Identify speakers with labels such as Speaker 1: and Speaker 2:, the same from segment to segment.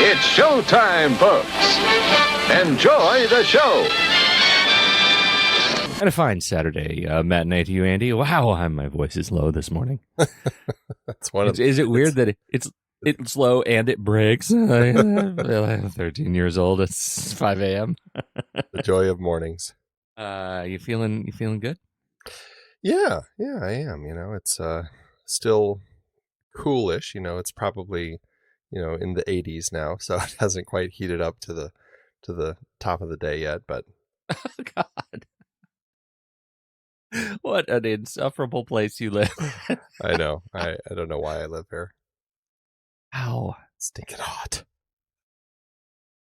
Speaker 1: It's showtime, folks. Enjoy the show.
Speaker 2: And a fine Saturday matinee to you, Andy. Wow, my voice is low this morning.
Speaker 3: That's one of.
Speaker 2: Is it weird that it's low and it breaks? I'm 13 years old. It's 5 a.m.
Speaker 3: The joy of mornings.
Speaker 2: You feeling good?
Speaker 3: Yeah, I am. It's still coolish. It's probably in the 80s now, so it hasn't quite heated up to the top of the day yet. But
Speaker 2: oh God, what an insufferable place you live.
Speaker 3: I know. I don't know why I live here.
Speaker 2: Ow,
Speaker 3: stinking hot.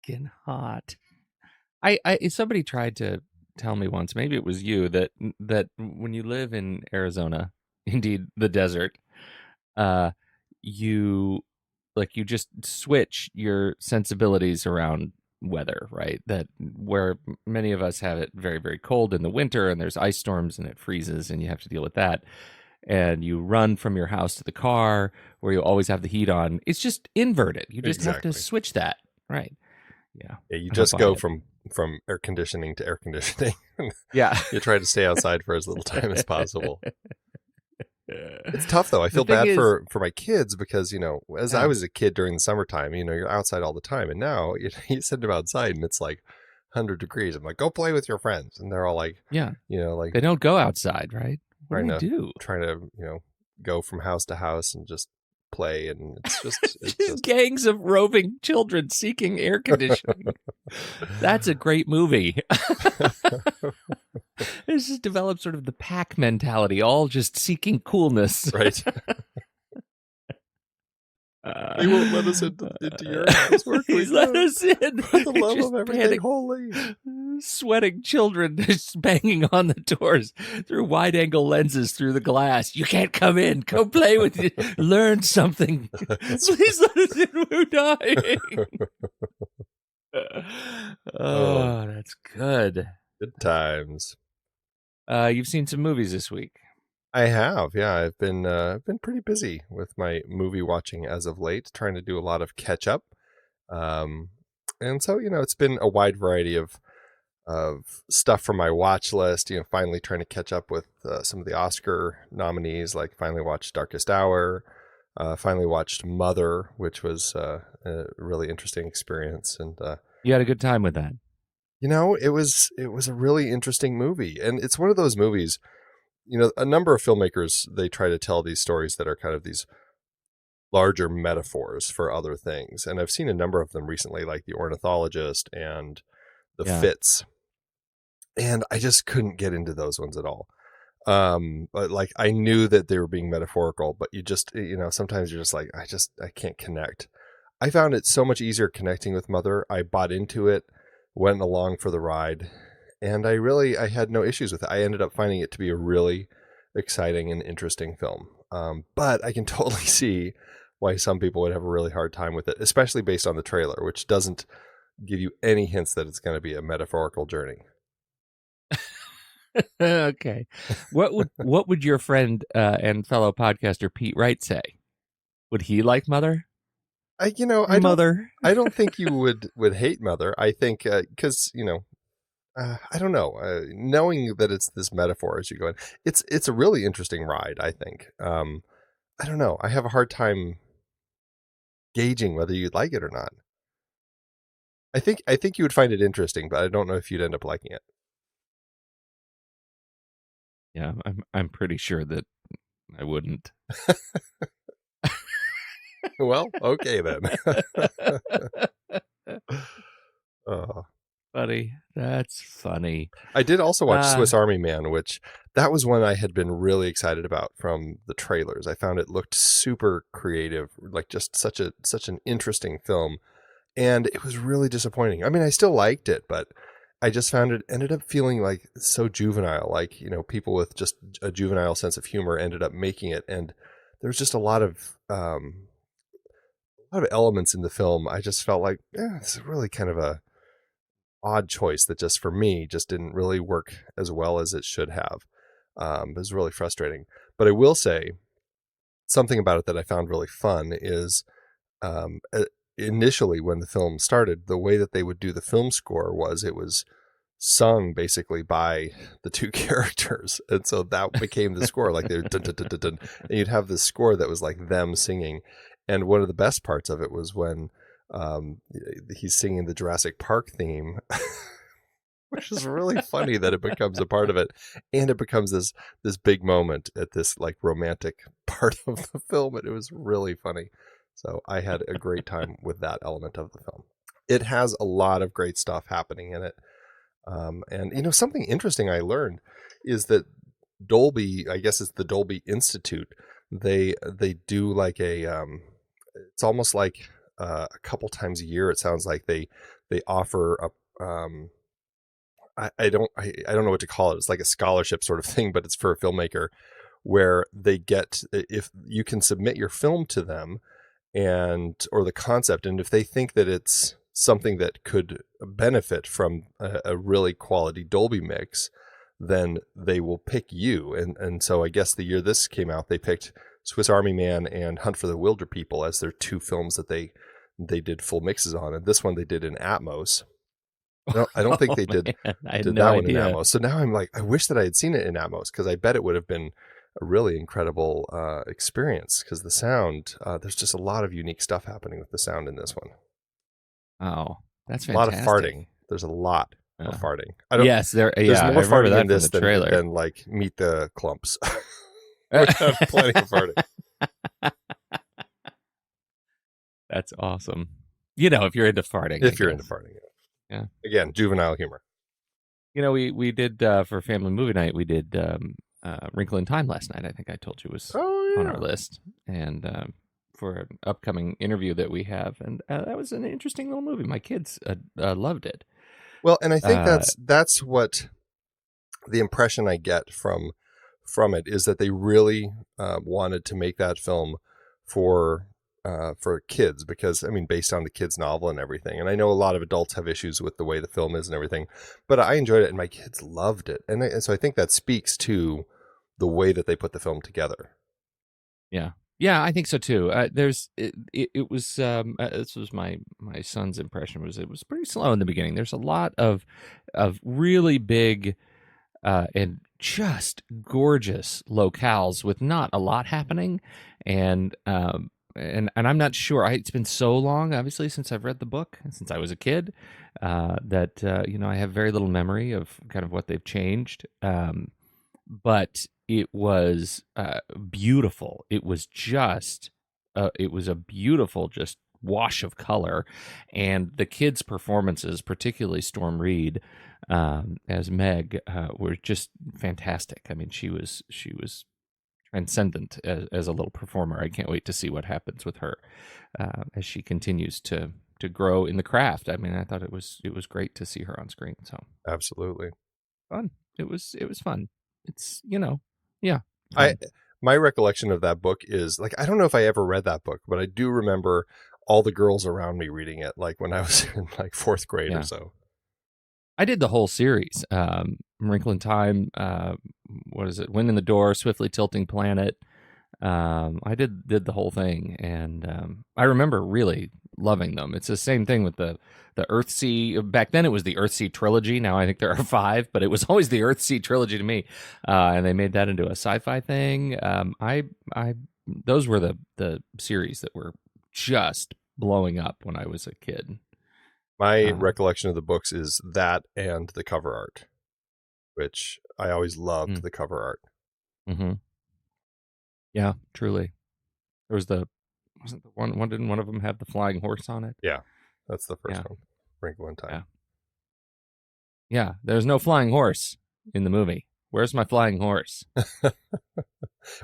Speaker 2: Stinking hot. Somebody tried to tell me once, maybe it was you, that when you live in Arizona, indeed the desert, you just switch your sensibilities around weather, right? That where many of us have it very, very cold in the winter and there's ice storms and it freezes and you have to deal with that. And you run from your house to the car where you always have the heat on. It's just inverted. You just have to switch that, right? Yeah.
Speaker 3: You just go from air conditioning to air conditioning.
Speaker 2: Yeah.
Speaker 3: You try to stay outside for as little time as possible. It's tough though. I feel bad for my kids because, as I was a kid during the summertime, you're outside all the time. And now you send them outside and it's like 100 degrees. I'm like, go play with your friends. And they're all like,
Speaker 2: they don't go outside, right? What do they do?
Speaker 3: Trying to, go from house to house and just play. And it's
Speaker 2: just gangs of roving children seeking air conditioning. That's a great movie. It's just developed sort of the pack mentality, all just seeking coolness.
Speaker 3: Right. He won't let us into your house.
Speaker 2: He's let us in.
Speaker 3: For the love of everything holy.
Speaker 2: Sweating children just banging on the doors through wide-angle lenses through the glass. You can't come in. Go play with you. Learn something. Please let us in. We're dying. Oh, that's good.
Speaker 3: Good times.
Speaker 2: You've seen some movies this week.
Speaker 3: I have, yeah. I've been pretty busy with my movie watching as of late, trying to do a lot of catch up. And so, it's been a wide variety of stuff from my watch list. Finally trying to catch up with some of the Oscar nominees. Like finally watched Darkest Hour. Finally watched Mother, which was a really interesting experience. And
Speaker 2: you had a good time with that.
Speaker 3: It was a really interesting movie, and it's one of those movies. A number of filmmakers, they try to tell these stories that are kind of these larger metaphors for other things. And I've seen a number of them recently, like The Ornithologist and The Fits. And I just couldn't get into those ones at all. But like, I knew that they were being metaphorical, but you just, sometimes you're just like, I can't connect. I found it so much easier connecting with Mother. I bought into it, went along for the ride. And I had no issues with it. I ended up finding it to be a really exciting and interesting film. But I can totally see why some people would have a really hard time with it, especially based on the trailer, which doesn't give you any hints that it's going to be a metaphorical journey.
Speaker 2: Okay. What would your friend and fellow podcaster Pete Wright say? Would he like Mother?
Speaker 3: I don't think you would hate Mother. I think because I don't know. Knowing that it's this metaphor as you go in, it's a really interesting ride. I think. I don't know. I have a hard time gauging whether you'd like it or not. I think you would find it interesting, but I don't know if you'd end up liking it.
Speaker 2: Yeah, I'm pretty sure that I wouldn't.
Speaker 3: Well, okay then. Oh.
Speaker 2: Buddy, that's funny.
Speaker 3: I did also watch Swiss Army Man, which that was one I had been really excited about from the trailers. I found it looked super creative, like just such an interesting film, and it was really disappointing. I mean, I still liked it, but I just found it ended up feeling like so juvenile, like, people with just a juvenile sense of humor ended up making it, and there's just a lot of elements in the film. I just felt like, it's really kind of a odd choice that just for me just didn't really work as well as it should have. It was really frustrating. But I will say something about it that I found really fun is initially when the film started, the way that they would do the film score was it was sung basically by the two characters, and so that became the score. Like they're dun, dun, dun, dun, dun, and you'd have this score that was like them singing. And one of the best parts of it was when he's singing the Jurassic Park theme, which is really funny that it becomes a part of it, and it becomes this big moment at this like romantic part of the film, and it was really funny. So I had a great time with that element of the film. It has a lot of great stuff happening in it. And something interesting I learned is that Dolby, I guess it's the Dolby Institute, they do like it's almost like a couple times a year, it sounds like they offer a I don't know what to call it. It's like a scholarship sort of thing, but it's for a filmmaker, where they get, if you can submit your film to them or the concept, and if they think that it's something that could benefit from a really quality Dolby mix, then they will pick you. And so I guess the year this came out, they picked Swiss Army Man and Hunt for the Wilder People as their two films that they did full mixes on. And this one they did in Atmos. No, I don't think they did
Speaker 2: I had
Speaker 3: that
Speaker 2: no
Speaker 3: one in
Speaker 2: idea.
Speaker 3: Atmos. So now I'm like, I wish that I had seen it in Atmos, because I bet it would have been a really incredible experience, because the sound, there's just a lot of unique stuff happening with the sound in this one.
Speaker 2: Oh, that's
Speaker 3: A lot
Speaker 2: fantastic.
Speaker 3: of farting. There's a lot of farting.
Speaker 2: Yes,
Speaker 3: there's
Speaker 2: yeah,
Speaker 3: more
Speaker 2: I remember
Speaker 3: farting
Speaker 2: that
Speaker 3: in this
Speaker 2: from the trailer.
Speaker 3: than like Meet the Clumps. We have plenty of farting.
Speaker 2: That's awesome. If you're into farting.
Speaker 3: If you're into farting.
Speaker 2: Yeah.
Speaker 3: Again, juvenile humor.
Speaker 2: We did for family movie night. We did Wrinkle in Time last night. I think I told you was on our list, and for an upcoming interview that we have, and that was an interesting little movie. My kids loved it.
Speaker 3: Well, and I think that's what the impression I get from it is, that they really wanted to make that film for kids, because I mean, based on the kids' novel and everything. And I know a lot of adults have issues with the way the film is and everything, but I enjoyed it and my kids loved it. And so I think that speaks to the way that they put the film together.
Speaker 2: Yeah, I think so too. It was this was my son's impression, was it was pretty slow in the beginning. There's a lot of really big and just gorgeous locales with not a lot happening, and I'm not sure. It's been so long, obviously, since I've read the book, since I was a kid, that I have very little memory of kind of what they've changed. But it was beautiful. It was just, it was a beautiful, just wash of color, and the kids' performances, particularly Storm Reed as Meg, were just fantastic. I mean, she was transcendent as a little performer. I can't wait to see what happens with her as she continues to grow in the craft. I mean, I thought it was great to see her on screen. So
Speaker 3: Absolutely
Speaker 2: fun. It was fun. It's yeah.
Speaker 3: My recollection of that book is, like, I don't know if I ever read that book, but I do remember all the girls around me reading it, like when I was in like fourth grade or so.
Speaker 2: I did the whole series. Wrinkle in Time, what is it? Wind in the Door, Swiftly Tilting Planet. I did the whole thing, and I remember really loving them. It's the same thing with the Earthsea. Back then it was the Earthsea trilogy. Now I think there are 5, but it was always the Earthsea trilogy to me. And they made that into a sci-fi thing. Those were the series that were just blowing up when I was a kid.
Speaker 3: My recollection of the books is that and the cover art, which I always loved the cover art.
Speaker 2: Mm-hmm. Yeah, truly. There was wasn't the one, didn't one of them have the flying horse on it?
Speaker 3: Yeah, that's the first one, Wrinkle in Time.
Speaker 2: Yeah, there's no flying horse in the movie. Where's my flying horse?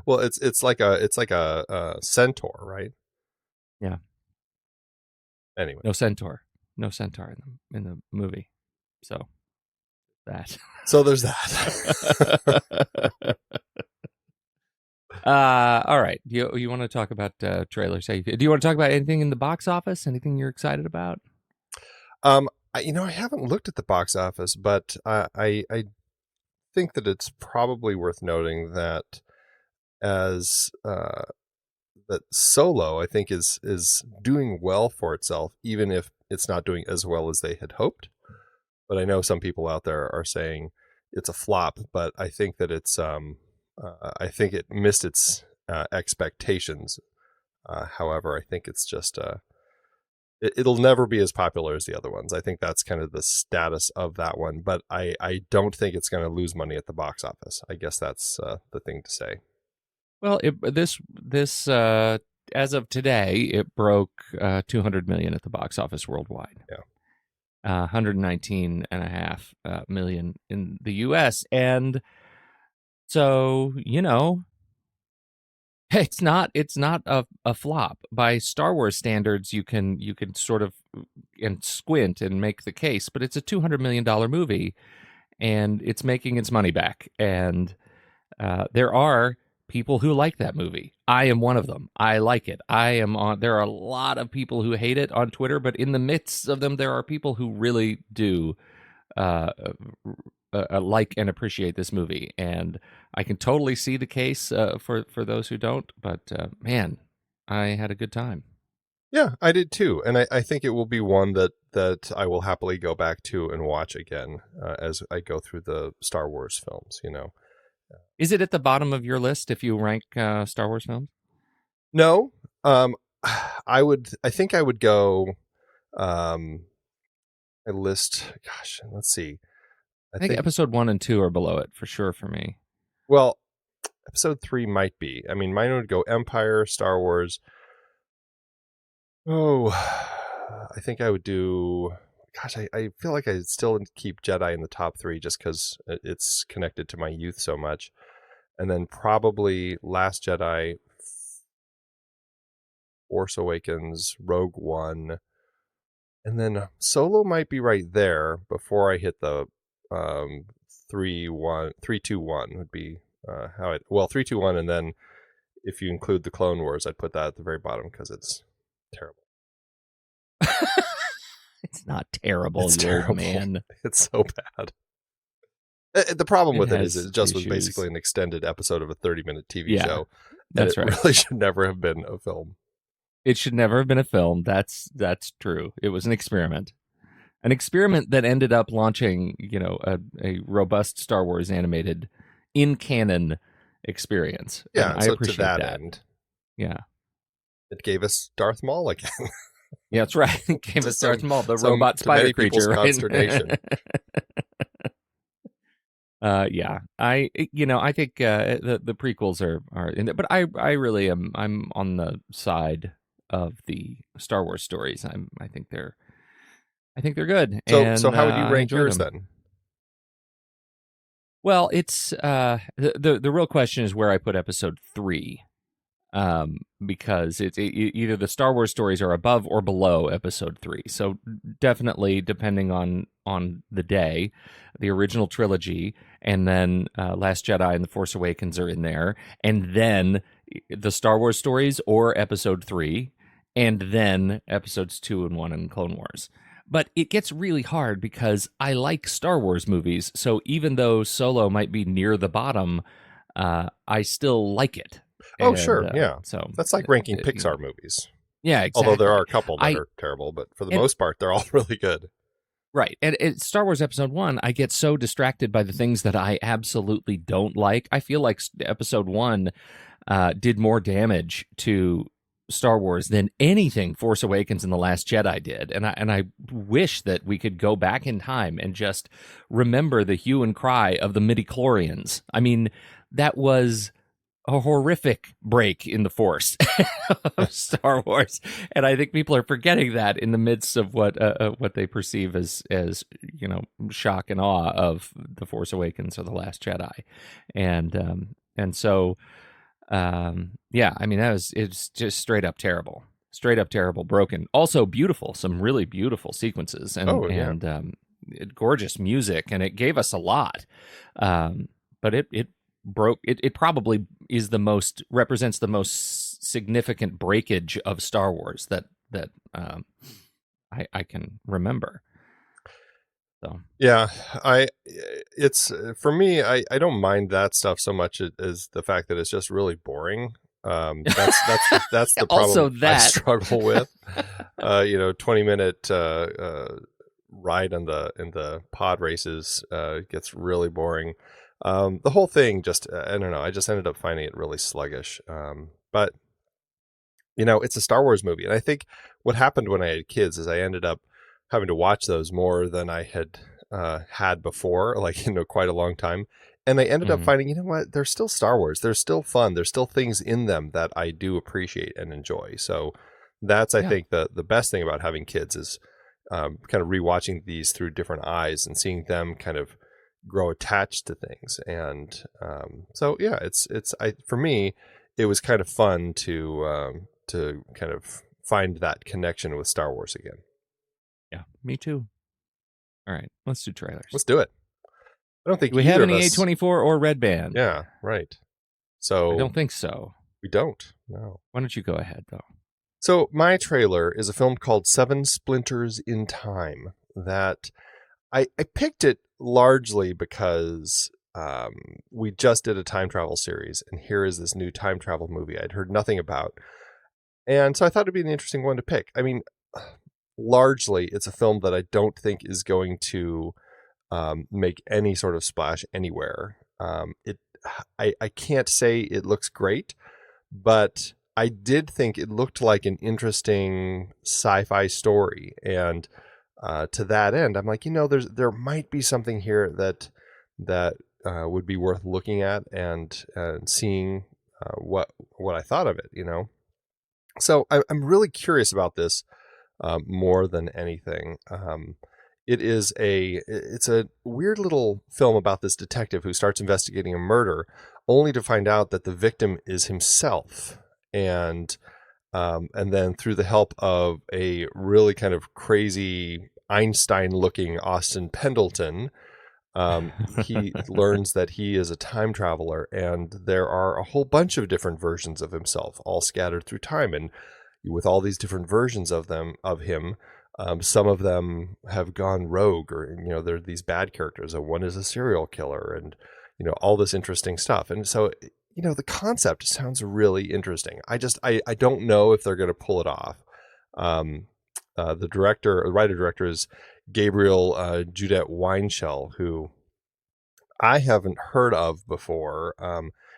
Speaker 3: Well, it's like a centaur, right?
Speaker 2: Yeah.
Speaker 3: Anyway,
Speaker 2: no centaur in the movie. So that.
Speaker 3: So there's that.
Speaker 2: All right. You want to talk about trailers? Do you want to talk about anything in the box office? Anything you're excited about?
Speaker 3: I haven't looked at the box office, but I think that it's probably worth noting that as that Solo, I think, is doing well for itself, even if it's not doing as well as they had hoped. But I know some people out there are saying it's a flop, but I think that I think it missed its expectations. However, I think it's just it'll never be as popular as the other ones. I think that's kind of the status of that one, but I don't think it's going to lose money at the box office. I guess that's the thing to say.
Speaker 2: Well, this as of today, it broke 200 million at the box office worldwide.
Speaker 3: Yeah.
Speaker 2: 119.5 million in the US. And so, it's not a flop. By Star Wars standards, you can sort of and squint and make the case, but it's a $200 million movie and it's making its money back. And there are people who like that movie. I am one of them. I like it. There are a lot of people who hate it on Twitter, but in the midst of them, there are people who really do like and appreciate this movie. And I can totally see the case for those who don't, but man, I had a good time.
Speaker 3: Yeah, I did too. And I think it will be one that I will happily go back to and watch again as I go through the Star Wars films,
Speaker 2: Is it at the bottom of your list if you rank Star Wars films?
Speaker 3: No. I think I would go a list. Gosh, let's see.
Speaker 2: I think episode 1 and 2 are below it for sure for me.
Speaker 3: Well, episode 3 might be. I mean, mine would go Empire, Star Wars. Oh, I think I would do. Gosh, I feel like I still keep Jedi in the top 3 just because it's connected to my youth so much. And then probably Last Jedi, Force Awakens, Rogue One. And then Solo might be right there before I hit the 3, 2, 1 would be 3, 2, 1. And then if you include the Clone Wars, I'd put that at the very bottom because it's terrible.
Speaker 2: It's not terrible,
Speaker 3: it's terrible,
Speaker 2: man.
Speaker 3: It's so bad. The problem with it is it just was
Speaker 2: issues.
Speaker 3: Basically an extended episode of a 30-minute TV show.
Speaker 2: That's right.
Speaker 3: It really should never have been a film.
Speaker 2: It should never have been a film. That's true. It was an experiment. An experiment that ended up launching, a robust Star Wars animated in canon experience.
Speaker 3: Yeah,
Speaker 2: and
Speaker 3: so
Speaker 2: I appreciate
Speaker 3: to that
Speaker 2: that.
Speaker 3: end.
Speaker 2: Yeah.
Speaker 3: It gave us Darth Maul again.
Speaker 2: Yeah, that's right. It gave us Darth Maul, the
Speaker 3: some,
Speaker 2: robot spider creature, right?
Speaker 3: Consternation.
Speaker 2: Yeah, I think the prequels are in there, but I really am. I'm on the side of the Star Wars stories. I think they're good.
Speaker 3: So how would you rank yours then?
Speaker 2: Well, it's the real question is where I put episode 3. Because it's either the Star Wars stories are above or below episode 3. So definitely, depending on the day, the original trilogy, and then Last Jedi and The Force Awakens are in there, and then the Star Wars stories or episode 3, and then episodes 2 and 1 and Clone Wars. But it gets really hard because I like Star Wars movies, so even though Solo might be near the bottom, I still like it.
Speaker 3: Oh, sure, yeah.
Speaker 2: So
Speaker 3: that's like ranking Pixar movies.
Speaker 2: Yeah, exactly.
Speaker 3: Although there are a couple that are terrible, but for the most part, they're all really good.
Speaker 2: Right. And Star Wars Episode 1, I get so distracted by the things that I absolutely don't like. I feel like Episode 1 did more damage to Star Wars than anything Force Awakens and The Last Jedi did. And I wish that we could go back in time and just remember the hue and cry of the midichlorians. I mean, that was a horrific break in the Force of Star Wars, and I think people are forgetting that in the midst of what they perceive as shock and awe of the Force Awakens or the Last Jedi, and so yeah, I mean it's just straight up terrible, broken. Also beautiful, some really beautiful sequences and gorgeous music, and it gave us a lot, but it broke. It probably is represents the most significant breakage of Star Wars that I can remember. So
Speaker 3: yeah, it's for me. I don't mind that stuff so much as the fact that it's just really boring. That's the
Speaker 2: Also
Speaker 3: problem I
Speaker 2: that.
Speaker 3: struggle with. 20-minute ride in the pod races gets really boring. The whole thing just I don't know. I just ended up finding it really sluggish. But it's a Star Wars movie, and I think what happened when I had kids is I ended up having to watch those more than I had before, like quite a long time. And I ended up finding, what, they're still Star Wars. They're still fun. There's still things in them that I do appreciate and enjoy. So that's, I think, the best thing about having kids is kind of rewatching these through different eyes and seeing them kind of grow attached to things. And so, yeah, for me, it was kind of fun to kind of find that connection with Star Wars again.
Speaker 2: Yeah, me too. All right, let's do trailers.
Speaker 3: Let's do it. I don't think
Speaker 2: do we have any
Speaker 3: of us...
Speaker 2: A24 or Red Band?
Speaker 3: Yeah, right. So
Speaker 2: I don't think so.
Speaker 3: We don't. No.
Speaker 2: Why don't you go ahead, though?
Speaker 3: So my trailer is a film called Seven Splinters in Time that I picked it largely because we just did a time travel series, and here is this new time travel movie I'd heard nothing about. And so I thought it'd be an interesting one to pick. I mean, largely, it's a film that I don't think is going to make any sort of splash anywhere. I can't say it looks great, but I did think it looked like an interesting sci-fi story. And to that end, I'm like, there might be something here that would be worth looking at and seeing what I thought of it, So I'm really curious about this more than anything. It's a weird little film about this detective who starts investigating a murder only to find out that the victim is himself. And then through the help of a really kind of crazy Einstein-looking Austin Pendleton, he learns that he is a time traveler, and there are a whole bunch of different versions of himself all scattered through time. And with all these different versions of him, some of them have gone rogue, or they're these bad characters. One is a serial killer, and all this interesting stuff. And so the concept sounds really interesting. I don't know if they're going to pull it off. The writer-director is Gabriel Judette Weinshell, who I haven't heard of before.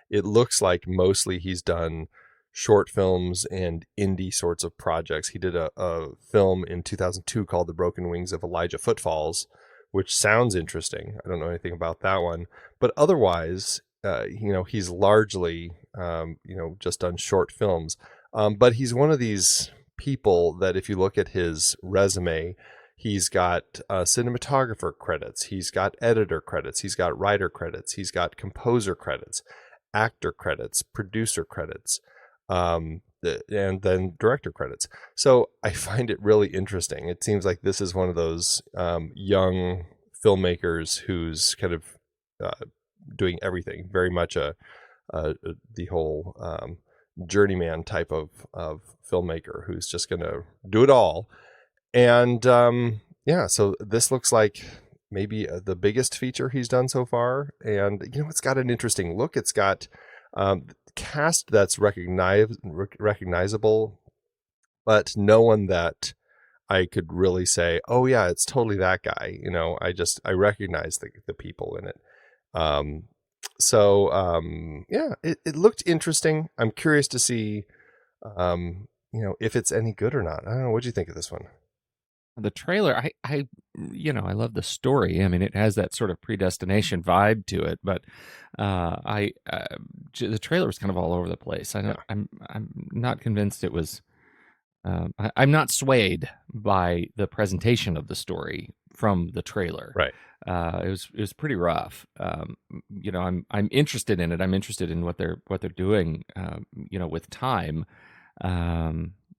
Speaker 3: It looks like mostly he's done short films and indie sorts of projects. He did a film in 2002 called The Broken Wings of Elijah Footfalls, which sounds interesting. I don't know anything about that one, but otherwise, he's largely, just done short films. But he's one of these people that if you look at his resume, he's got cinematographer credits, he's got editor credits, he's got writer credits, he's got composer credits, actor credits, producer credits, and then director credits. So I find it really interesting. It seems like this is one of those young filmmakers who's kind of doing everything, very much the whole journeyman type of filmmaker who's just going to do it all. And so this looks like maybe the biggest feature he's done so far. And it's got an interesting look. It's got cast that's recognizable, but no one that I could really say, oh yeah, it's totally that guy. I recognize the people in it. It looked interesting. I'm curious to see, if it's any good or not. I don't know. What'd you think of this one?
Speaker 2: The trailer, I love the story. I mean, it has that sort of predestination vibe to it, but the trailer was kind of all over the place. I'm not convinced it was. I'm not swayed by the presentation of the story from the trailer.
Speaker 3: Right.
Speaker 2: It was pretty rough. I'm interested in it. I'm interested in what they're doing. With time.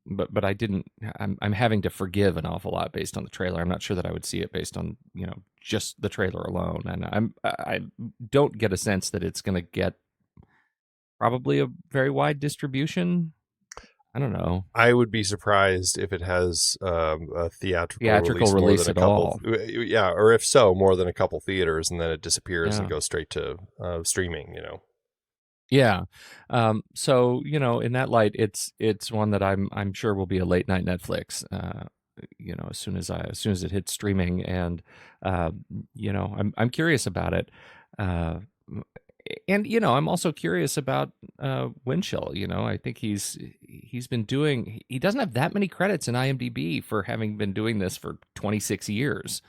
Speaker 2: But I didn't. I'm having to forgive an awful lot based on the trailer. I'm not sure that I would see it based on just the trailer alone. And I don't get a sense that it's going to get probably a very wide distribution. I don't know.
Speaker 3: I would be surprised if it has a theatrical
Speaker 2: release at all.
Speaker 3: Yeah, or if so, more than a couple theaters, and then it disappears and goes straight to streaming.
Speaker 2: Yeah. So, in that light, it's one that I'm sure will be a late night Netflix. As soon as it hits streaming, and I'm curious about it. Uh, and I'm also curious about Winchell. I think he doesn't have that many credits in IMDb for having been doing this for 26 years.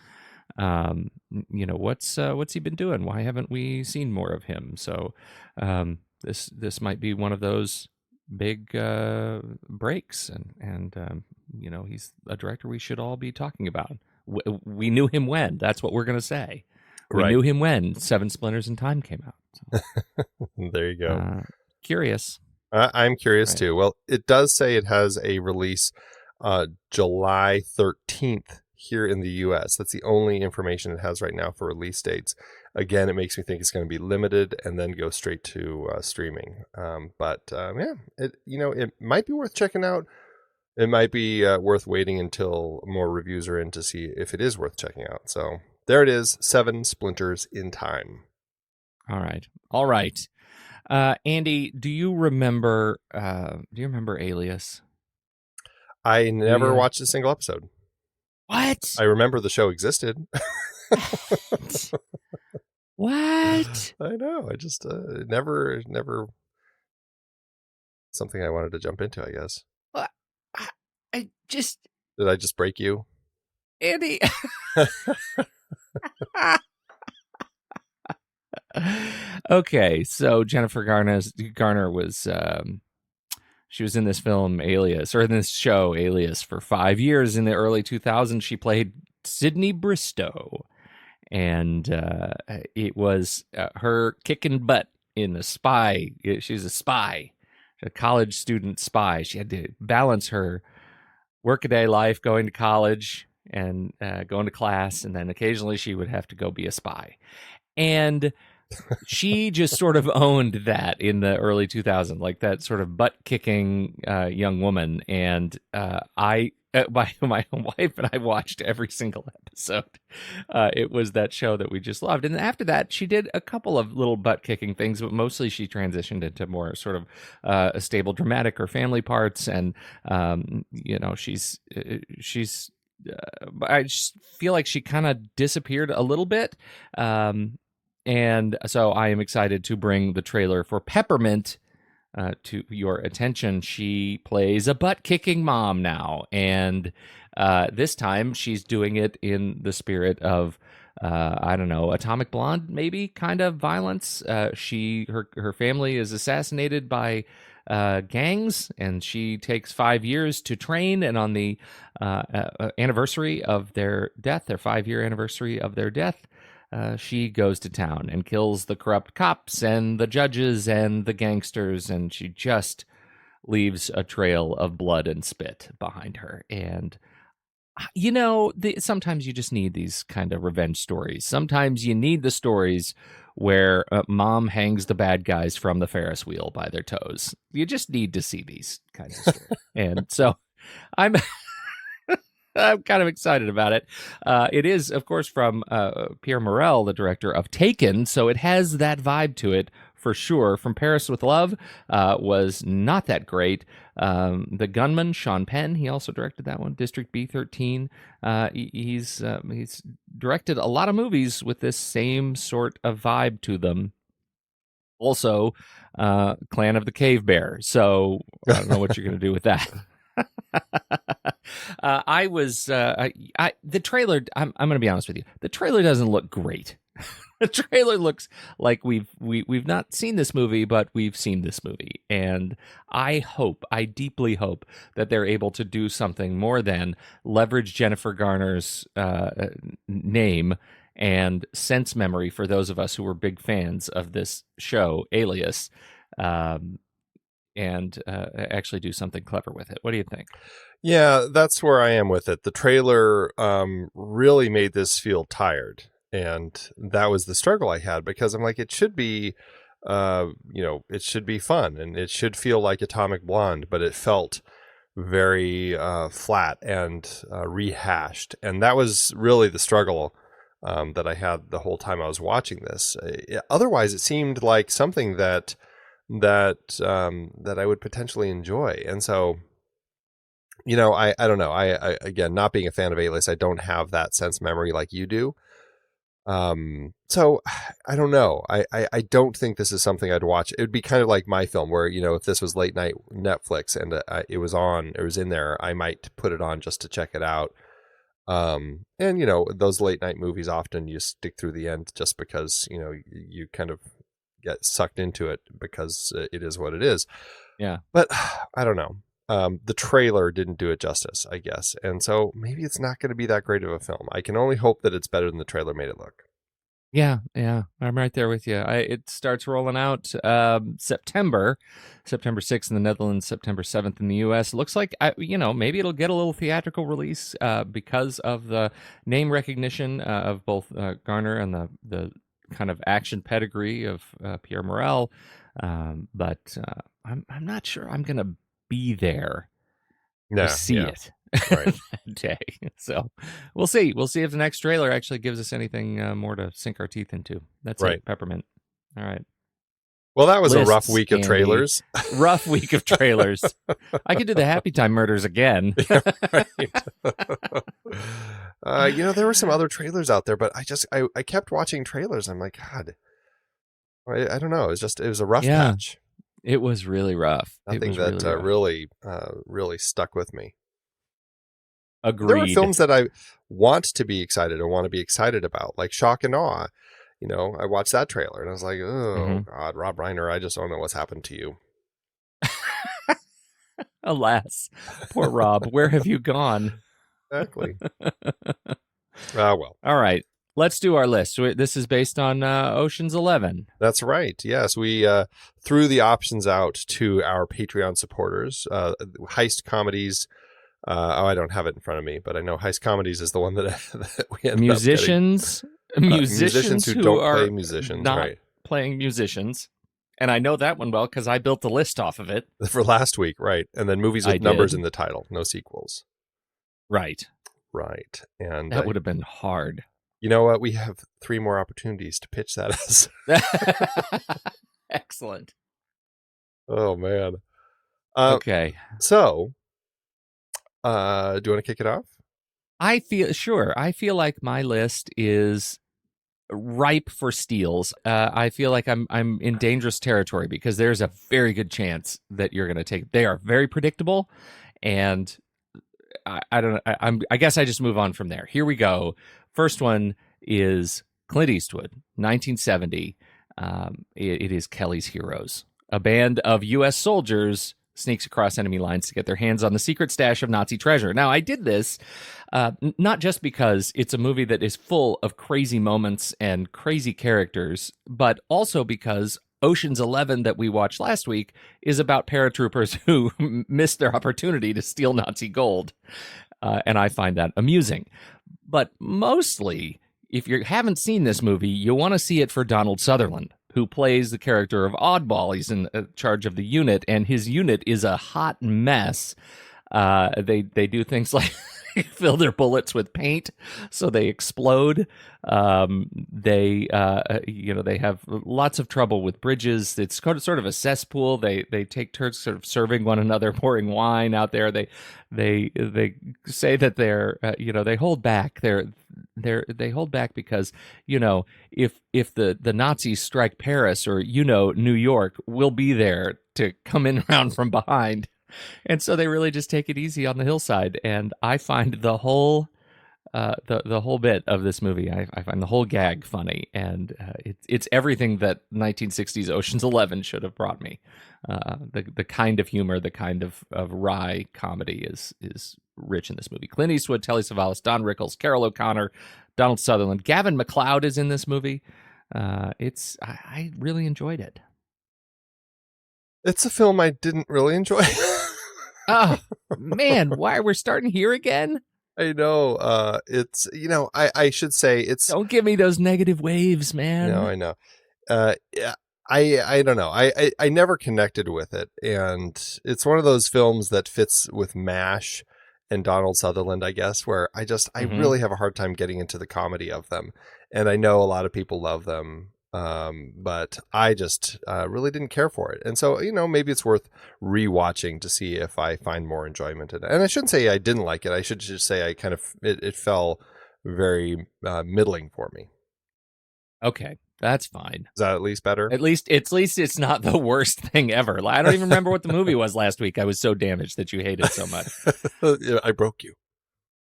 Speaker 2: What's he been doing? Why haven't we seen more of him? So this might be one of those big breaks, and he's a director we should all be talking about. We knew him when. That's what we're gonna say. We knew him when Seven Splinters in Time came out. So,
Speaker 3: there you go.
Speaker 2: Curious.
Speaker 3: I'm curious too. Well, it does say it has a release July 13th here in the US. That's the only information it has right now for release dates. Again, it makes me think it's going to be limited and then go straight to streaming. It might be worth checking out. It might be worth waiting until more reviews are in to see if it is worth checking out. So there it is, Seven Splinters in Time.
Speaker 2: All right. Andy, do you remember Alias?
Speaker 3: I never watched a single episode.
Speaker 2: What?
Speaker 3: I remember the show existed.
Speaker 2: What?
Speaker 3: I know. I just never something I wanted to jump into, I guess.
Speaker 2: Well,
Speaker 3: Did I just break you?
Speaker 2: Andy. Okay, so Jennifer Garner was she was in this film Alias, or in this show Alias, for 5 years. In the early 2000s, she played Sydney Bristow, and it was her kicking butt in a spy. She's a spy, a college student spy. She had to balance her workaday life, going to college and going to class, and then occasionally she would have to go be a spy. And she just sort of owned that in the early 2000s, like that sort of butt-kicking young woman. And my wife and I watched every single episode. It was that show that we just loved. And after that, she did a couple of little butt-kicking things, but mostly she transitioned into more sort of stable dramatic or family parts. And, she's I just feel like she kind of disappeared a little bit. And so I am excited to bring the trailer for Peppermint to your attention. She plays a butt-kicking mom now, and this time she's doing it in the spirit of, Atomic Blonde, maybe, kind of violence. Her family is assassinated by gangs, and she takes 5 years to train, and on the anniversary of their death, their 5-year anniversary of their death, she goes to town and kills the corrupt cops and the judges and the gangsters, and she just leaves a trail of blood and spit behind her. And, sometimes you just need these kind of revenge stories. Sometimes you need the stories where mom hangs the bad guys from the Ferris wheel by their toes. You just need to see these kinds of stories. And so I'm kind of excited about it. It is, of course, from Pierre Morel, the director of Taken, so it has that vibe to it for sure. From Paris with Love was not that great. The Gunman, Sean Penn, he also directed that one. District B13. He's directed a lot of movies with this same sort of vibe to them. Also, Clan of the Cave Bear. So I don't know what you're going to do with that. The trailer, I'm going to be honest with you. The trailer doesn't look great. The trailer looks like we've not seen this movie, but we've seen this movie. And I deeply hope that they're able to do something more than leverage Jennifer Garner's name and sense memory for those of us who were big fans of this show, Alias, and actually do something clever with it. What do you think?
Speaker 3: Yeah, that's where I am with it. The trailer really made this feel tired. And that was the struggle I had, because I'm like, it should be, it should be fun and it should feel like Atomic Blonde, but it felt very flat and rehashed. And that was really the struggle that I had the whole time I was watching this. Otherwise, it seemed like something that that I would potentially enjoy. And so, I don't know. I again, not being a fan of A-list, I don't have that sense memory like you do. So I don't know. I don't think this is something I'd watch. It would be kind of like my film where, if this was late night Netflix and it was in there, I might put it on just to check it out. And those late night movies, often you stick through the end just because, you kind of get sucked into it because it is what it is.
Speaker 2: Yeah.
Speaker 3: But I don't know. The trailer didn't do it justice, I guess. And so maybe it's not going to be that great of a film. I can only hope that it's better than the trailer made it look.
Speaker 2: Yeah. I'm right there with you. It starts rolling out September 6th in the Netherlands, September 7th in the U.S. It looks like, maybe it'll get a little theatrical release because of the name recognition of both Garner and the kind of action pedigree of Pierre Morel. But I'm not sure I'm going to be there to see it
Speaker 3: right.
Speaker 2: that day. So we'll see. We'll see if the next trailer actually gives us anything more to sink our teeth into. That's
Speaker 3: right.
Speaker 2: It, Peppermint. All right.
Speaker 3: Well, that was a rough week of trailers.
Speaker 2: Rough week of trailers. I could do the Happy Time Murders again.
Speaker 3: There were some other trailers out there, but I kept watching trailers. I'm like, God, I don't know. It was a rough patch.
Speaker 2: It was really rough.
Speaker 3: Nothing that really stuck with me.
Speaker 2: Agreed.
Speaker 3: There are films that I want to be excited or want to be excited about, like Shock and Awe. I watched that trailer and I was like, oh, God, Rob Reiner, I just don't know what's happened to you.
Speaker 2: Alas, poor Rob. Where have you gone?
Speaker 3: Exactly. Well.
Speaker 2: All right. Let's do our list. This is based on Ocean's 11.
Speaker 3: That's right. Yes, we threw the options out to our Patreon supporters. Heist comedies. I don't have it in front of me, but I know heist comedies is the one that we ended
Speaker 2: musicians,
Speaker 3: up getting.
Speaker 2: musicians
Speaker 3: who don't play musicians,
Speaker 2: not
Speaker 3: right?
Speaker 2: Playing musicians. And I know that one well because I built the list off of it.
Speaker 3: For last week, right. And then movies with numbers in the title, no sequels.
Speaker 2: Right.
Speaker 3: And
Speaker 2: that would have been hard.
Speaker 3: You know what? We have 3 more opportunities to pitch that as.
Speaker 2: Excellent.
Speaker 3: Oh, man.
Speaker 2: Okay.
Speaker 3: So, do you want to kick it off?
Speaker 2: I feel like my list is ripe for steals. I feel like I'm in dangerous territory because there's a very good chance that you're going to take. They are very predictable, and I don't know. I guess I just move on from there. Here we go. First one is Clint Eastwood, 1970. It is Kelly's Heroes. A band of U.S. soldiers sneaks across enemy lines to get their hands on the secret stash of Nazi treasure. Now, I did this not just because it's a movie that is full of crazy moments and crazy characters, but also because Ocean's 11 that we watched last week is about paratroopers who missed their opportunity to steal Nazi gold. And I find that amusing. But mostly, if you haven't seen this movie, you want to see it for Donald Sutherland, who plays the character of Oddball. He's in charge of the unit, and his unit is a hot mess. They do things like fill their bullets with paint so they explode. They have lots of trouble with bridges. It's sort of a cesspool. They take turns sort of serving one another, pouring wine out there. They say that they hold back. They hold back because if the Nazis strike Paris or New York, we'll be there to come in around from behind. And so they really just take it easy on the hillside. And I find the whole bit of this movie, I find the whole gag funny. And it's everything that 1960s Ocean's 11 should have brought me. The kind of humor, the kind of wry comedy is rich in this movie. Clint Eastwood, Telly Savalas, Don Rickles, Carol O'Connor, Donald Sutherland. Gavin MacLeod is in this movie. I really enjoyed it.
Speaker 3: It's a film I didn't really enjoy.
Speaker 2: Oh, man, why we're starting here again?
Speaker 3: I know. It's, I should say it's...
Speaker 2: Don't give me those negative waves, man.
Speaker 3: No, I know. Yeah, I don't know. I never connected with it. And it's one of those films that fits with MASH and Donald Sutherland, I guess, where I really have a hard time getting into the comedy of them. And I know a lot of people love them. but I just really didn't care for it. And so, maybe it's worth rewatching to see if I find more enjoyment in it. And I shouldn't say I didn't like it. I should just say I kind of, it fell very middling for me.
Speaker 2: Okay, that's fine.
Speaker 3: Is that at least better?
Speaker 2: At least it's not the worst thing ever. I don't even remember what the movie was last week. I was so damaged that you hated so much.
Speaker 3: I broke you.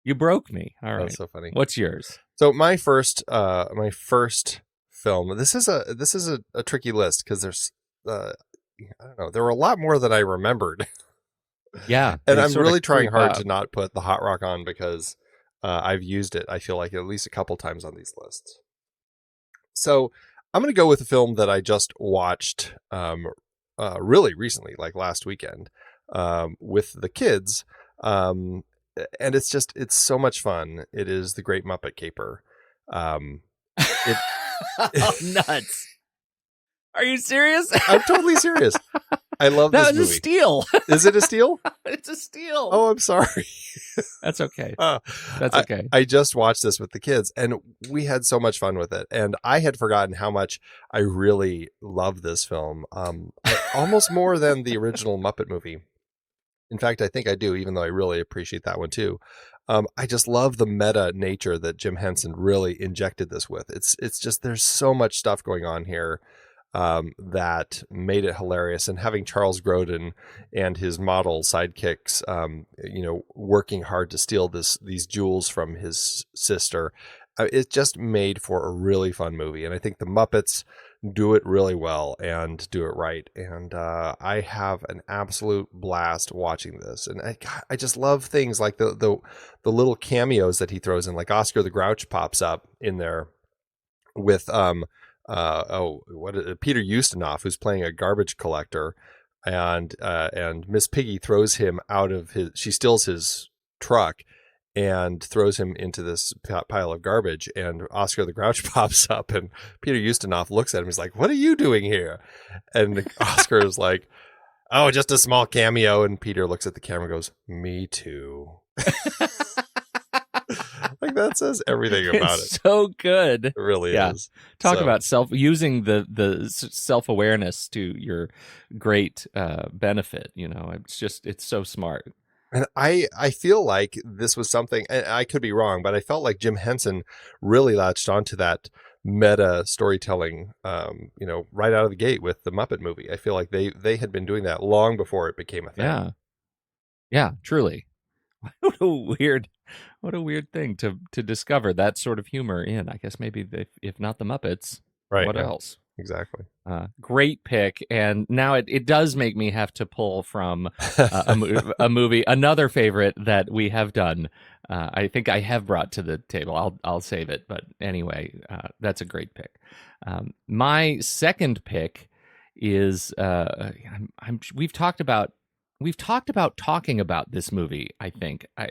Speaker 2: You broke me. All right.
Speaker 3: That's so funny.
Speaker 2: What's yours?
Speaker 3: So my first film. This is a tricky list because there's I don't know. There were a lot more than I remembered.
Speaker 2: Yeah,
Speaker 3: and I'm really trying hard to not put the Hot Rock on because I've used it. I feel like at least a couple times on these lists. So I'm going to go with a film that I just watched really recently, like last weekend, with the kids. And it's so much fun. It is The Great Muppet Caper.
Speaker 2: Oh, nuts. Are you serious?
Speaker 3: I'm totally serious. I love this movie. That was
Speaker 2: a steal.
Speaker 3: Is it a steal?
Speaker 2: It's a steal.
Speaker 3: Oh, I'm sorry.
Speaker 2: That's okay. That's okay.
Speaker 3: I just watched this with the kids, and we had so much fun with it. And I had forgotten how much I really love this film, almost more than the original Muppet movie. In fact, I think I do, even though I really appreciate that one too. I just love the meta nature that Jim Henson really injected this with. It's just, there's so much stuff going on here that made it hilarious. And having Charles Grodin and his model sidekicks, working hard to steal these jewels from his sister, it just made for a really fun movie. And I think the Muppets do it really well and do it right. And I have an absolute blast watching this. And I just love things like the little cameos that he throws in, like Oscar the Grouch pops up in there with Peter Ustinov, who's playing a garbage collector, and Miss Piggy throws him out of she steals his truck and throws him into this pile of garbage, and Oscar the Grouch pops up, and Peter Ustinov looks at him. He's like, "What are you doing here?" And Oscar is like, "Oh, just a small cameo." And Peter looks at the camera and goes, "Me too." Like, that says everything about it.
Speaker 2: So good.
Speaker 3: It really is.
Speaker 2: Talk about using the self-awareness to your great benefit. It's so smart.
Speaker 3: And I feel like this was something, and I could be wrong, but I felt like Jim Henson really latched onto that meta storytelling, right out of the gate with the Muppet movie. I feel like they had been doing that long before it became a thing.
Speaker 2: Yeah, truly. What a weird thing to discover that sort of humor in. I guess maybe if not the Muppets,
Speaker 3: right?
Speaker 2: What else?
Speaker 3: Exactly.
Speaker 2: Great pick. And now it does make me have to pull from a movie, another favorite that we have done. I think I have brought to the table. I'll save it. But anyway, that's a great pick. My second pick is we've talked about talking about this movie. I think I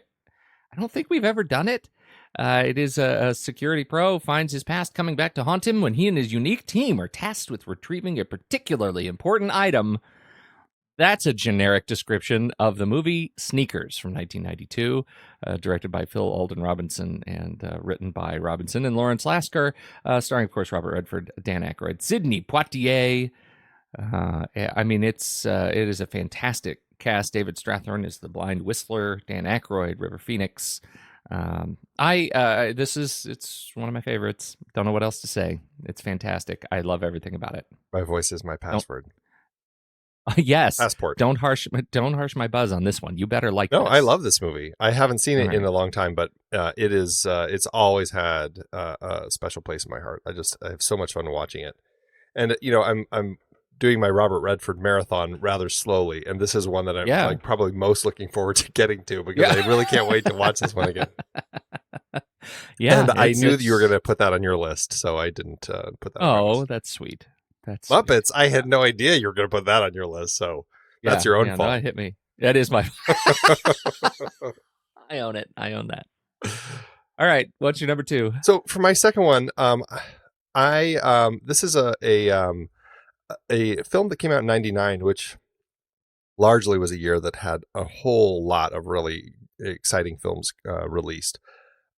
Speaker 2: don't think we've ever done it. It is a security pro finds his past coming back to haunt him when he and his unique team are tasked with retrieving a particularly important item. That's a generic description of the movie Sneakers from 1992, directed by Phil Alden Robinson and written by Robinson and Lawrence Lasker, starring, of course, Robert Redford, Dan Aykroyd, Sidney Poitier. It is a fantastic cast. David Strathairn is the blind whistler. Dan Aykroyd, River Phoenix. It's one of my favorites. Don't know what else to say. It's fantastic. I love everything about it.
Speaker 3: My voice is my password.
Speaker 2: Yes.
Speaker 3: Passport.
Speaker 2: Don't harsh my buzz on this one. You better like
Speaker 3: No,
Speaker 2: this.
Speaker 3: I love this movie. I haven't seen it in a long time, but it is it's always had a special place in my heart. I have so much fun watching it. And I'm doing my Robert Redford marathon rather slowly, and this is one that I'm probably most looking forward to getting to because I really can't wait to watch this one again.
Speaker 2: Yeah,
Speaker 3: and I knew that you were going to put that on your list, so I didn't put that.
Speaker 2: Oh,
Speaker 3: on my list.
Speaker 2: That's sweet. That's
Speaker 3: Muppets.
Speaker 2: Sweet.
Speaker 3: I had no idea you were going to put that on your list, so that's your own fault.
Speaker 2: No, it hit me. That is my. I own it. I own that. All right, what's your number two?
Speaker 3: So for my second one, this is a film that came out in '99, which largely was a year that had a whole lot of really exciting films released.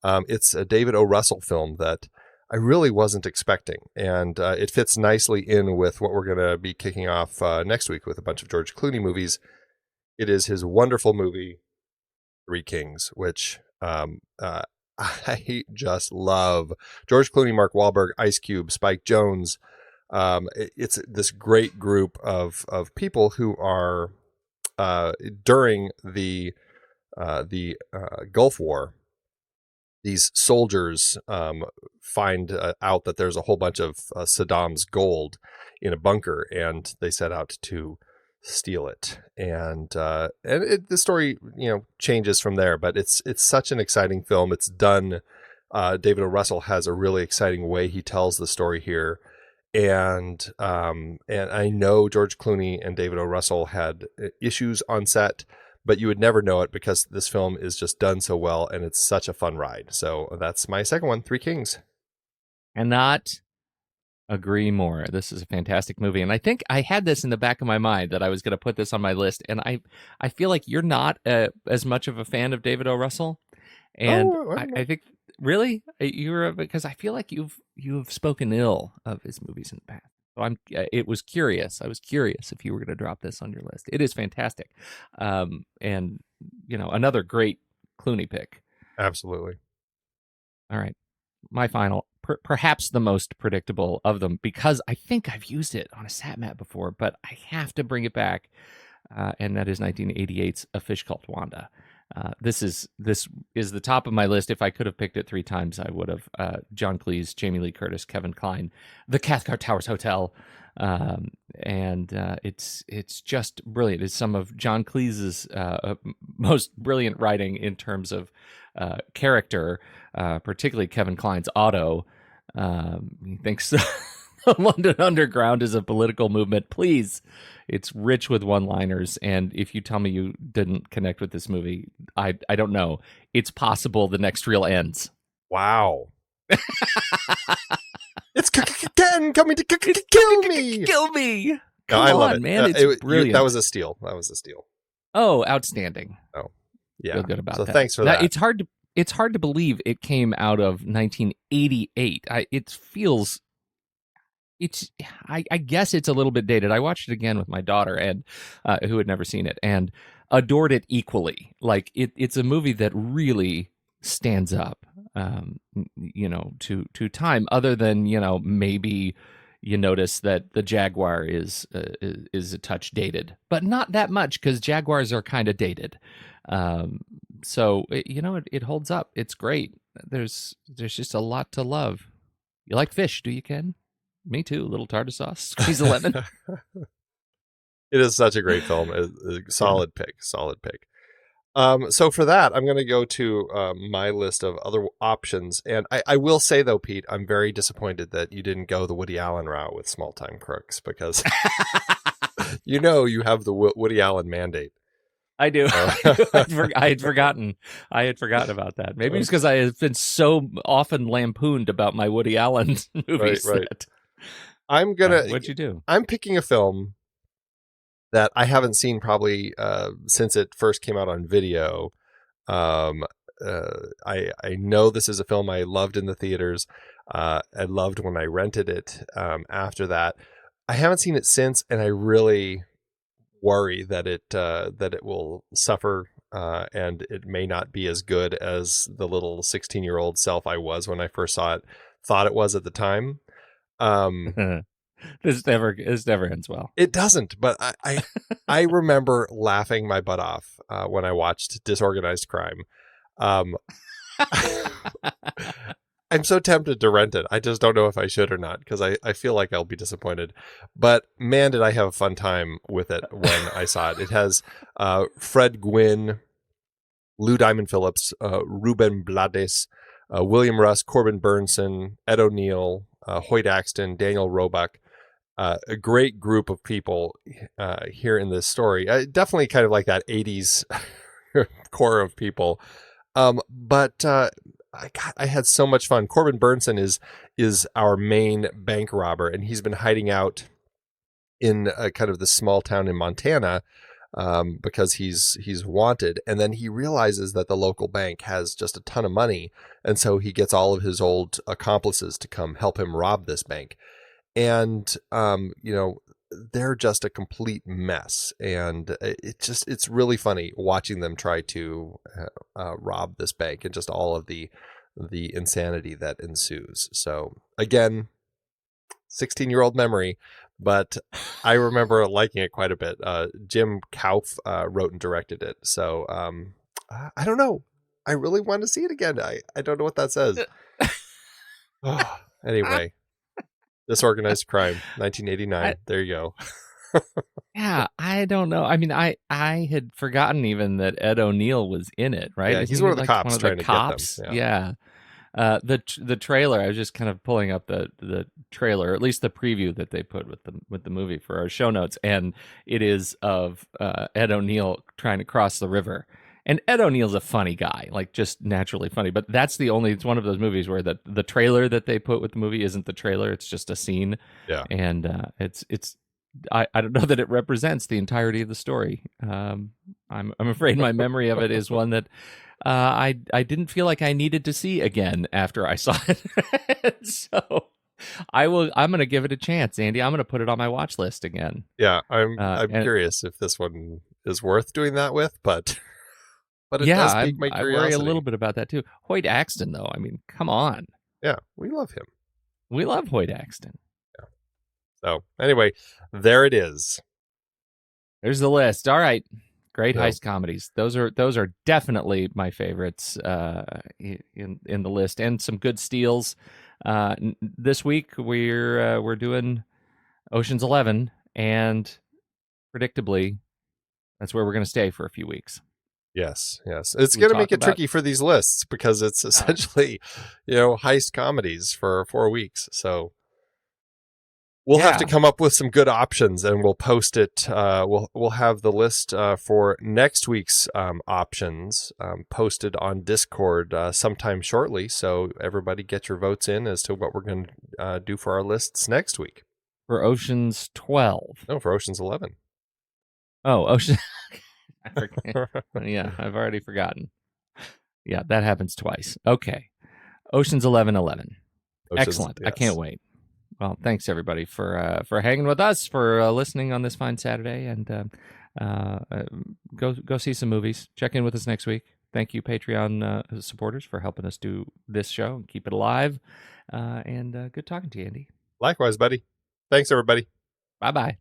Speaker 3: It's a David O. Russell film that I really wasn't expecting. And it fits nicely in with what we're going to be kicking off next week with a bunch of George Clooney movies. It is his wonderful movie, Three Kings, which I just love. George Clooney, Mark Wahlberg, Ice Cube, Spike Jonze. It's this great group of people who are during the Gulf War. These soldiers find out that there's a whole bunch of Saddam's gold in a bunker, and they set out to steal it. And the story, changes from there. But it's such an exciting film. It's done. David O. Russell has a really exciting way he tells the story here, and I know George Clooney and David O. Russell had issues on set, but you would never know it because this film is just done so well, and it's such a fun ride. So that's my second one, Three Kings.
Speaker 2: Cannot agree more. This is a fantastic movie, and I think I had this in the back of my mind that I was going to put this on my list, and I feel like you're not as much of a fan of David O. Russell, and I think really you're, because I feel like you've spoken ill of his movies in the past. So I was curious if you were going to drop this on your list. It is fantastic. And another great Clooney pick.
Speaker 3: Absolutely.
Speaker 2: All right. My final, perhaps the most predictable of them, because I think I've used it on a sat mat before, but I have to bring it back. And that is 1988's A Fish Called Wanda. This is the top of my list. If I could have picked it 3 times, I would have. John Cleese, Jamie Lee Curtis, Kevin Kline, The Cathcart Towers Hotel, and it's just brilliant. It's some of John Cleese's most brilliant writing in terms of character, particularly Kevin Kline's Otto. He thinks the London Underground is a political movement. Please. It's rich with one-liners, and if you tell me you didn't connect with this movie, I don't know. It's possible the next reel ends.
Speaker 3: Wow. It's Ken coming to kill me.
Speaker 2: Kill me.
Speaker 3: No, I love it,
Speaker 2: man. It's brilliant.
Speaker 3: That was a steal.
Speaker 2: Oh, outstanding.
Speaker 3: Oh, yeah.
Speaker 2: Feel good about that.
Speaker 3: So thanks for that.
Speaker 2: It's hard to believe it came out of 1988. It feels. I guess it's a little bit dated. I watched it again with my daughter, and who had never seen it, and adored it equally. Like it's a movie that really stands up, to time. Other than maybe you notice that the Jaguar is a touch dated, but not that much because Jaguars are kind of dated. So it holds up. It's great. There's just a lot to love. You like fish, do you, Ken? Me too. A little tartar sauce, squeeze a lemon.
Speaker 3: It is such a great film. A solid pick. So for that, I'm going to go to my list of other options. And I will say, though, Pete, I'm very disappointed that you didn't go the Woody Allen route with Small Time Crooks, because you have the Woody Allen mandate.
Speaker 2: I do. I had forgotten about that. Maybe it's because I have been so often lampooned about my Woody Allen movies.
Speaker 3: Right. What'd you do? I'm picking a film that I haven't seen probably since it first came out on video. I know this is a film I loved in the theaters. I loved when I rented it. After that, I haven't seen it since, and I really worry that it will suffer, and it may not be as good as the little 16-year-old self I was when I first saw it, thought it was at the time.
Speaker 2: This never ends well.
Speaker 3: It doesn't, but I remember laughing my butt off when I watched Disorganized Crime. I'm so tempted to rent it. I just don't know if I should or not, because I feel like I'll be disappointed. But man, did I have a fun time with it when I saw it. It has Fred Gwynne, Lou Diamond Phillips, Ruben Blades, William Russ, Corbin Burnson, Ed O'Neill, Hoyt Axton, Daniel Roebuck. A great group of people here in this story. Definitely kind of like that 80s core of people. But I had so much fun. Corbin Burnson is our main bank robber, and he's been hiding out in kind of this small town in Montana because he's wanted. And then he realizes that the local bank has just a ton of money. And so he gets all of his old accomplices to come help him rob this bank. And, they're just a complete mess. And it's really funny watching them try to rob this bank and just all of the insanity that ensues. So again, 16-year-old memory, but I remember liking it quite a bit. Jim Kauf wrote and directed it. So I don't know. I really want to see it again. I don't know what that says. Anyway. Disorganized Crime, 1989. There you go.
Speaker 2: Yeah, I don't know. I mean, I had forgotten even that Ed O'Neill was in it, right?
Speaker 3: Yeah, he's one of the cops trying to get them.
Speaker 2: Yeah. The trailer, I was just kind of pulling up the trailer, or at least the preview that they put with the movie for our show notes, and it is of Ed O'Neill trying to cross the river. And Ed O'Neill's a funny guy, like just naturally funny. But it's one of those movies where the trailer that they put with the movie isn't the trailer; it's just a scene.
Speaker 3: Yeah,
Speaker 2: and I don't know that it represents the entirety of the story. I'm afraid my memory of it is one that I didn't feel like I needed to see again after I saw it. So I'm going to give it a chance, Andy. I'm going to put it on my watch list again.
Speaker 3: Yeah, I'm curious if this one is worth doing that with, but it does pique my curiosity.
Speaker 2: I worry a little bit about that too. Hoyt Axton, though, I mean, come on.
Speaker 3: Yeah, we love him.
Speaker 2: We love Hoyt Axton.
Speaker 3: Yeah. So anyway, there it is.
Speaker 2: There's the list. All right. Great heist comedies. Those are definitely my favorites in the list, and some good steals. This week we're doing Ocean's 11, and predictably, that's where we're going to stay for a few weeks.
Speaker 3: Yes. It's going to make it tricky for these lists because it's essentially, heist comedies for 4 weeks. So we'll have to come up with some good options, and we'll post it. We'll have the list for next week's options posted on Discord sometime shortly. So everybody get your votes in as to what we're going to do for our lists next week.
Speaker 2: For Ocean's 12.
Speaker 3: No, for Ocean's 11.
Speaker 2: Oh, Ocean. Yeah, I've already forgotten. Yeah, that happens twice. Okay. Ocean's 11. Excellent. Yes. I can't wait. Well, thanks everybody for hanging with us, for listening on this fine Saturday, and go see some movies. Check in with us next week. Thank you, Patreon supporters, for helping us do this show and keep it alive. And good talking to you, Andy.
Speaker 3: Likewise, buddy. Thanks, everybody.
Speaker 2: Bye-bye.